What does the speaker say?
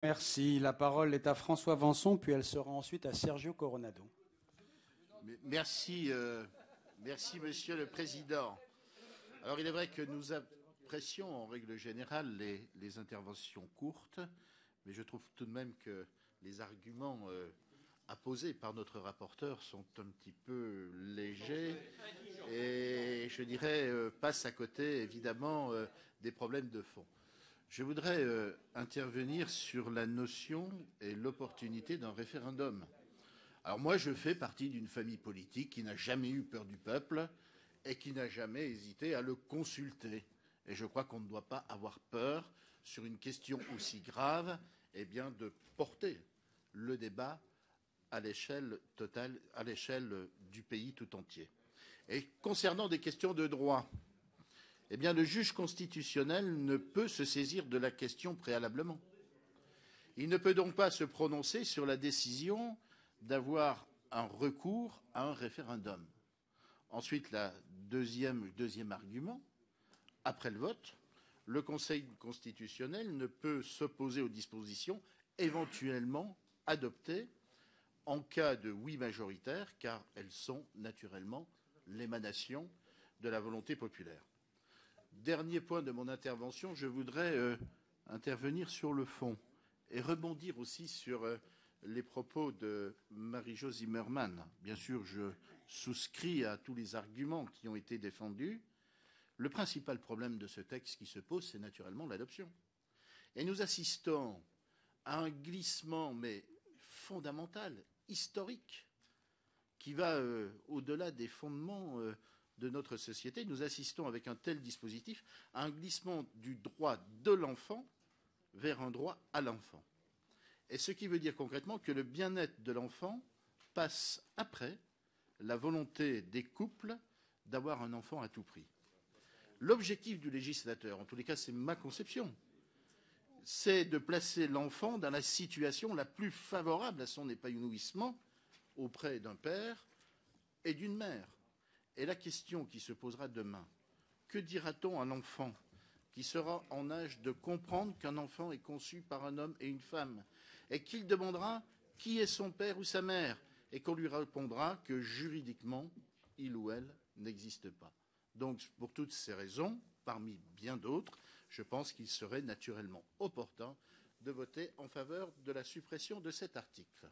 Merci. La parole est à François Vanson, puis elle sera ensuite à Sergio Coronado. Merci, merci Monsieur le Président. Alors il est vrai que nous apprécions en règle générale les interventions courtes, mais je trouve tout de même que les arguments apposés par notre rapporteur sont un petit peu légers et je dirais passent à côté évidemment des problèmes de fond. Je voudrais intervenir sur la notion et l'opportunité d'un référendum. Alors moi, je fais partie d'une famille politique qui n'a jamais eu peur du peuple et qui n'a jamais hésité à le consulter. Et je crois qu'on ne doit pas avoir peur sur une question aussi grave, eh bien, de porter le débat à l'échelle totale, à l'échelle du pays tout entier. Et concernant des questions de droit, eh bien, le juge constitutionnel ne peut se saisir de la question préalablement. Il ne peut donc pas se prononcer sur la décision d'avoir un recours à un référendum. Ensuite, le deuxième argument, après le vote, le Conseil constitutionnel ne peut s'opposer aux dispositions éventuellement adoptées en cas de oui majoritaire, car elles sont naturellement l'émanation de la volonté populaire. Dernier point de mon intervention, je voudrais intervenir sur le fond et rebondir aussi sur les propos de Marie-Jo Zimmermann. Bien sûr, je souscris à tous les arguments qui ont été défendus. Le principal problème de ce texte qui se pose, c'est naturellement l'adoption. Et nous assistons à un glissement, mais fondamental, historique, qui va au-delà des fondements de notre société. Nous assistons avec un tel dispositif à un glissement du droit de l'enfant vers un droit à l'enfant. Et ce qui veut dire concrètement que le bien-être de l'enfant passe après la volonté des couples d'avoir un enfant à tout prix. L'objectif du législateur, en tous les cas c'est ma conception, c'est de placer l'enfant dans la situation la plus favorable à son épanouissement auprès d'un père et d'une mère. Et la question qui se posera demain, que dira-t-on à l'enfant qui sera en âge de comprendre qu'un enfant est conçu par un homme et une femme, et qu'il demandera qui est son père ou sa mère, et qu'on lui répondra que juridiquement, il ou elle n'existe pas. Donc, pour toutes ces raisons, parmi bien d'autres, je pense qu'il serait naturellement opportun de voter en faveur de la suppression de cet article.